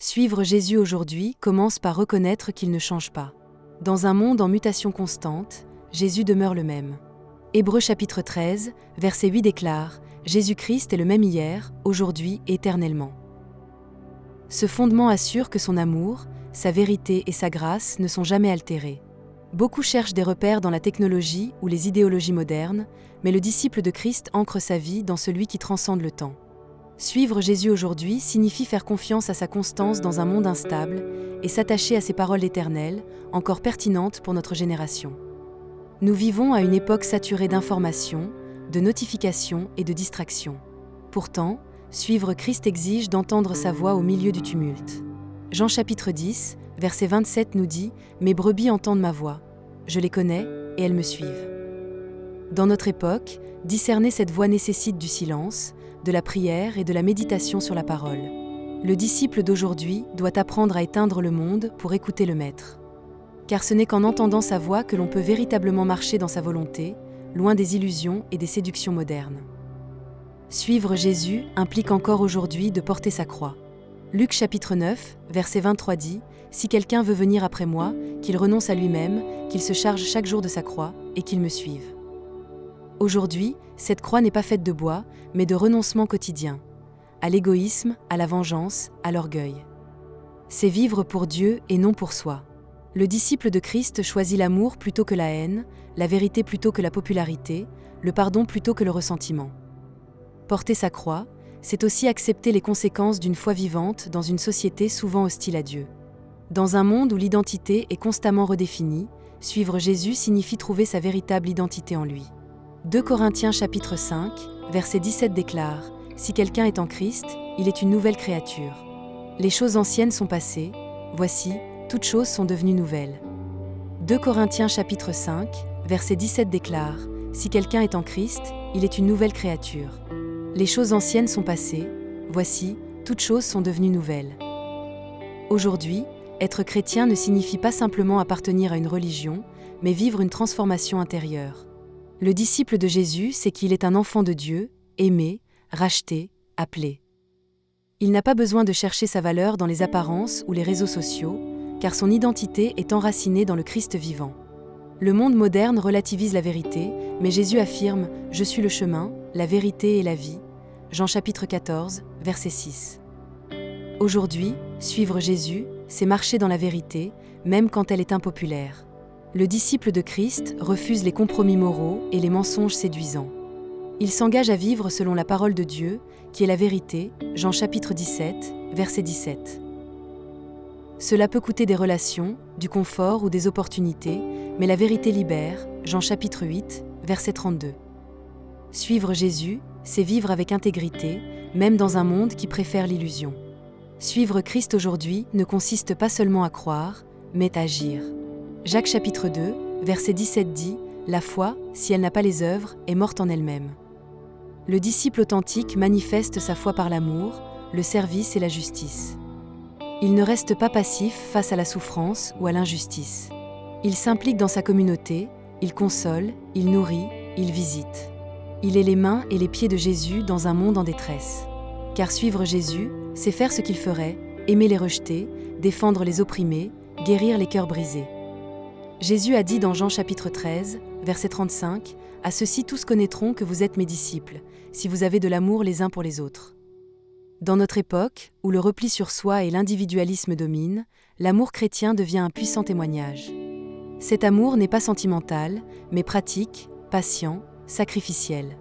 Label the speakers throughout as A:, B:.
A: Suivre Jésus aujourd'hui commence par reconnaître qu'il ne change pas. Dans un monde en mutation constante, Jésus demeure le même. Hébreux chapitre 13, verset 8 déclare « Jésus-Christ est le même hier, aujourd'hui et éternellement ». Ce fondement assure que son amour, sa vérité et sa grâce ne sont jamais altérés. Beaucoup cherchent des repères dans la technologie ou les idéologies modernes, mais le disciple de Christ ancre sa vie dans celui qui transcende le temps. Suivre Jésus aujourd'hui signifie faire confiance à sa constance dans un monde instable et s'attacher à ses paroles éternelles, encore pertinentes pour notre génération. Nous vivons à une époque saturée d'informations, de notifications et de distractions. Pourtant, suivre Christ exige d'entendre sa voix au milieu du tumulte. Jean chapitre 10, verset 27 nous dit « Mes brebis entendent ma voix, je les connais et elles me suivent ». Dans notre époque, discerner cette voix nécessite du silence, de la prière et de la méditation sur la parole. Le disciple d'aujourd'hui doit apprendre à éteindre le monde pour écouter le Maître. Car ce n'est qu'en entendant sa voix que l'on peut véritablement marcher dans sa volonté, loin des illusions et des séductions modernes. Suivre Jésus implique encore aujourd'hui de porter sa croix. Luc chapitre 9, verset 23 dit « Si quelqu'un veut venir après moi, qu'il renonce à lui-même, qu'il se charge chaque jour de sa croix et qu'il me suive. » Aujourd'hui, cette croix n'est pas faite de bois, mais de renoncement quotidien, à l'égoïsme, à la vengeance, à l'orgueil. C'est vivre pour Dieu et non pour soi. Le disciple de Christ choisit l'amour plutôt que la haine, la vérité plutôt que la popularité, le pardon plutôt que le ressentiment. Porter sa croix, c'est aussi accepter les conséquences d'une foi vivante dans une société souvent hostile à Dieu. Dans un monde où l'identité est constamment redéfinie, suivre Jésus signifie trouver sa véritable identité en lui. 2 Corinthiens chapitre 5, verset 17 déclare « Si quelqu'un est en Christ, il est une nouvelle créature. Les choses anciennes sont passées, voici, toutes choses sont devenues nouvelles. » 2 Corinthiens chapitre 5, verset 17 déclare « Si quelqu'un est en Christ, il est une nouvelle créature. Les choses anciennes sont passées, voici, toutes choses sont devenues nouvelles. » Aujourd'hui, être chrétien ne signifie pas simplement appartenir à une religion, mais vivre une transformation intérieure. Le disciple de Jésus sait qu'il est un enfant de Dieu, aimé, racheté, appelé. Il n'a pas besoin de chercher sa valeur dans les apparences ou les réseaux sociaux, car son identité est enracinée dans le Christ vivant. Le monde moderne relativise la vérité, mais Jésus affirme « Je suis le chemin, la vérité et la vie » Jean chapitre 14, verset 6. Aujourd'hui, suivre Jésus, c'est marcher dans la vérité, même quand elle est impopulaire. Le disciple de Christ refuse les compromis moraux et les mensonges séduisants. Il s'engage à vivre selon la parole de Dieu, qui est la vérité, Jean chapitre 17, verset 17. Cela peut coûter des relations, du confort ou des opportunités, mais la vérité libère, Jean chapitre 8, verset 32. Suivre Jésus, c'est vivre avec intégrité, même dans un monde qui préfère l'illusion. Suivre Christ aujourd'hui ne consiste pas seulement à croire, mais à agir. Jacques chapitre 2, verset 17 dit « La foi, si elle n'a pas les œuvres, est morte en elle-même. » Le disciple authentique manifeste sa foi par l'amour, le service et la justice. Il ne reste pas passif face à la souffrance ou à l'injustice. Il s'implique dans sa communauté, il console, il nourrit, il visite. Il est les mains et les pieds de Jésus dans un monde en détresse. Car suivre Jésus, c'est faire ce qu'il ferait, aimer les rejetés, défendre les opprimés, guérir les cœurs brisés. Jésus a dit dans Jean chapitre 13, verset 35, « À ceux-ci tous connaîtront que vous êtes mes disciples, si vous avez de l'amour les uns pour les autres. » Dans notre époque, où le repli sur soi et l'individualisme dominent, l'amour chrétien devient un puissant témoignage. Cet amour n'est pas sentimental, mais pratique, patient, sacrificiel.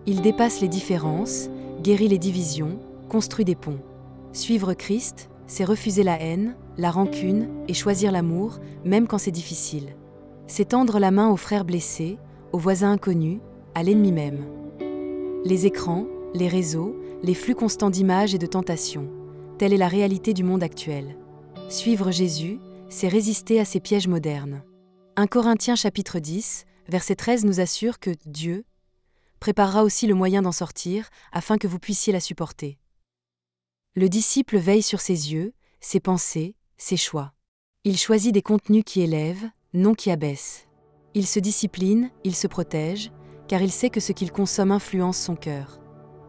A: Il dépasse les différences, guérit les divisions, construit des ponts. Suivre Christ, c'est refuser la haine, la rancune et choisir l'amour, même quand c'est difficile. C'est tendre la main aux frères blessés, aux voisins inconnus, à l'ennemi même. Les écrans, les réseaux, les flux constants d'images et de tentations, telle est la réalité du monde actuel. Suivre Jésus, c'est résister à ces pièges modernes. 1 Corinthiens chapitre 10, verset 13 nous assure que Dieu préparera aussi le moyen d'en sortir afin que vous puissiez la supporter. Le disciple veille sur ses yeux, ses pensées, ses choix. Il choisit des contenus qui élèvent, non qui abaissent. Il se discipline, il se protège, car il sait que ce qu'il consomme influence son cœur.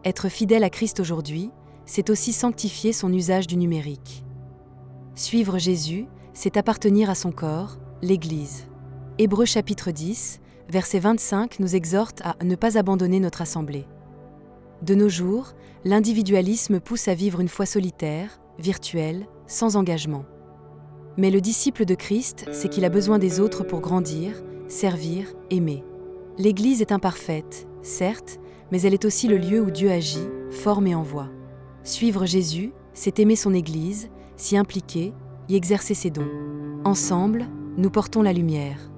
A: Être fidèle à Christ aujourd'hui, c'est aussi sanctifier son usage du numérique. Suivre Jésus, c'est appartenir à son corps, l'Église. Hébreux chapitre 10, verset 25 nous exhorte à ne pas abandonner notre assemblée. De nos jours, l'individualisme pousse à vivre une foi solitaire, virtuelle, sans engagement. Mais le disciple de Christ sait qu'il a besoin des autres pour grandir, servir, aimer. L'Église est imparfaite, certes, mais elle est aussi le lieu où Dieu agit, forme et envoie. Suivre Jésus, c'est aimer son Église, s'y impliquer, y exercer ses dons. Ensemble, nous portons la lumière.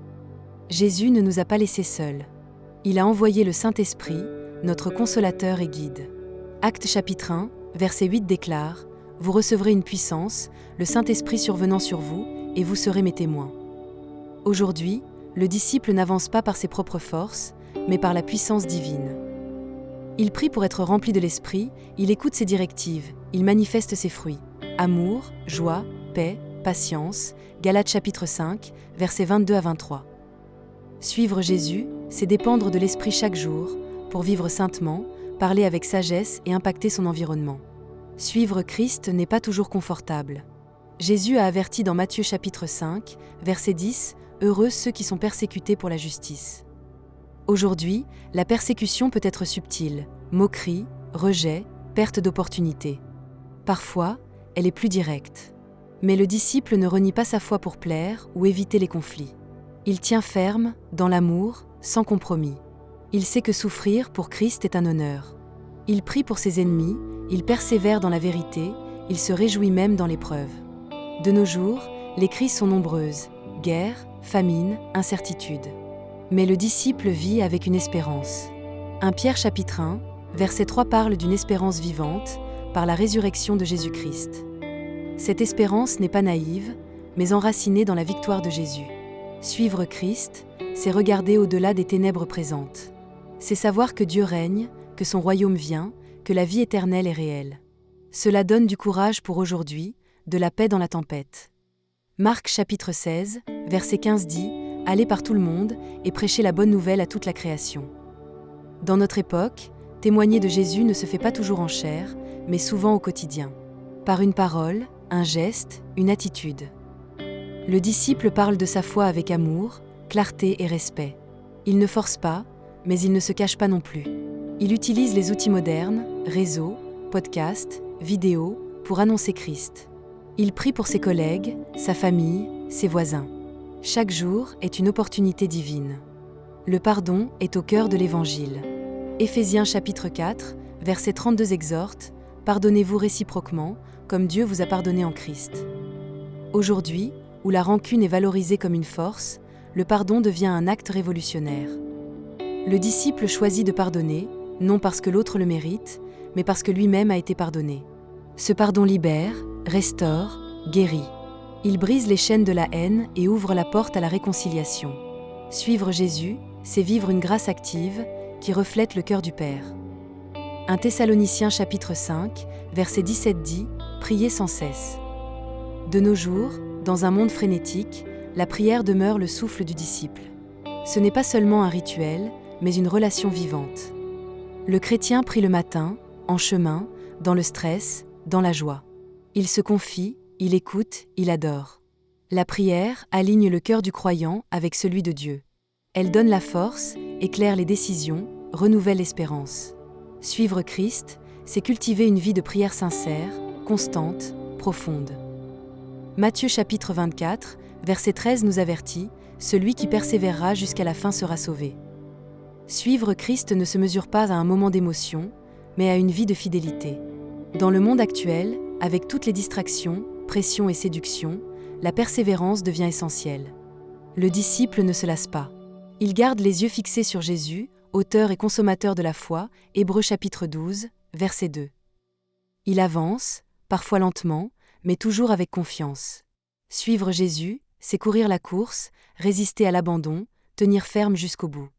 A: Jésus ne nous a pas laissés seuls. Il a envoyé le Saint-Esprit, notre consolateur et guide. Actes chapitre 1, verset 8 déclare « Vous recevrez une puissance, le Saint-Esprit survenant sur vous, et vous serez mes témoins. » Aujourd'hui, le disciple n'avance pas par ses propres forces, mais par la puissance divine. Il prie pour être rempli de l'Esprit, il écoute ses directives, il manifeste ses fruits. Amour, joie, paix, patience, Galates chapitre 5, versets 22 à 23. Suivre Jésus, c'est dépendre de l'Esprit chaque jour, pour vivre saintement, parler avec sagesse et impacter son environnement. Suivre Christ n'est pas toujours confortable. Jésus a averti dans Matthieu chapitre 5, verset 10, « Heureux ceux qui sont persécutés pour la justice ». Aujourd'hui, la persécution peut être subtile, moquerie, rejet, perte d'opportunité. Parfois, elle est plus directe. Mais le disciple ne renie pas sa foi pour plaire ou éviter les conflits. Il tient ferme, dans l'amour, sans compromis. Il sait que souffrir pour Christ est un honneur. Il prie pour ses ennemis, il persévère dans la vérité, il se réjouit même dans l'épreuve. De nos jours, les crises sont nombreuses, guerre, famine, incertitude. Mais le disciple vit avec une espérance. 1 Pierre chapitre 1, verset 3 parle d'une espérance vivante, par la résurrection de Jésus-Christ. Cette espérance n'est pas naïve, mais enracinée dans la victoire de Jésus. Suivre Christ, c'est regarder au-delà des ténèbres présentes. C'est savoir que Dieu règne, que son royaume vient, que la vie éternelle est réelle. Cela donne du courage pour aujourd'hui, de la paix dans la tempête. Marc chapitre 16, verset 15 dit « Allez par tout le monde et prêchez la bonne nouvelle à toute la création ». Dans notre époque, témoigner de Jésus ne se fait pas toujours en chair, mais souvent au quotidien. Par une parole, un geste, une attitude. Le disciple parle de sa foi avec amour, clarté et respect. Il ne force pas, mais il ne se cache pas non plus. Il utilise les outils modernes, réseaux, podcasts, vidéos, pour annoncer Christ. Il prie pour ses collègues, sa famille, ses voisins. Chaque jour est une opportunité divine. Le pardon est au cœur de l'Évangile. Éphésiens chapitre 4, verset 32 exhorte « Pardonnez-vous réciproquement, comme Dieu vous a pardonné en Christ ». Aujourd'hui, où la rancune est valorisée comme une force, le pardon devient un acte révolutionnaire. Le disciple choisit de pardonner, non parce que l'autre le mérite, mais parce que lui-même a été pardonné. Ce pardon libère, restaure, guérit. Il brise les chaînes de la haine et ouvre la porte à la réconciliation. Suivre Jésus, c'est vivre une grâce active qui reflète le cœur du Père. 1 Thessaloniciens chapitre 5, verset 17 dit « Priez sans cesse ». De nos jours, dans un monde frénétique, la prière demeure le souffle du disciple. Ce n'est pas seulement un rituel, mais une relation vivante. Le chrétien prie le matin, en chemin, dans le stress, dans la joie. Il se confie, il écoute, il adore. La prière aligne le cœur du croyant avec celui de Dieu. Elle donne la force, éclaire les décisions, renouvelle l'espérance. Suivre Christ, c'est cultiver une vie de prière sincère, constante, profonde. Matthieu chapitre 24, verset 13 nous avertit « Celui qui persévérera jusqu'à la fin sera sauvé ». Suivre Christ ne se mesure pas à un moment d'émotion, mais à une vie de fidélité. Dans le monde actuel, avec toutes les distractions, pressions et séductions, la persévérance devient essentielle. Le disciple ne se lasse pas. Il garde les yeux fixés sur Jésus, auteur et consommateur de la foi, Hébreux chapitre 12, verset 2. Il avance, parfois lentement, mais toujours avec confiance. Suivre Jésus, c'est courir la course, résister à l'abandon, tenir ferme jusqu'au bout.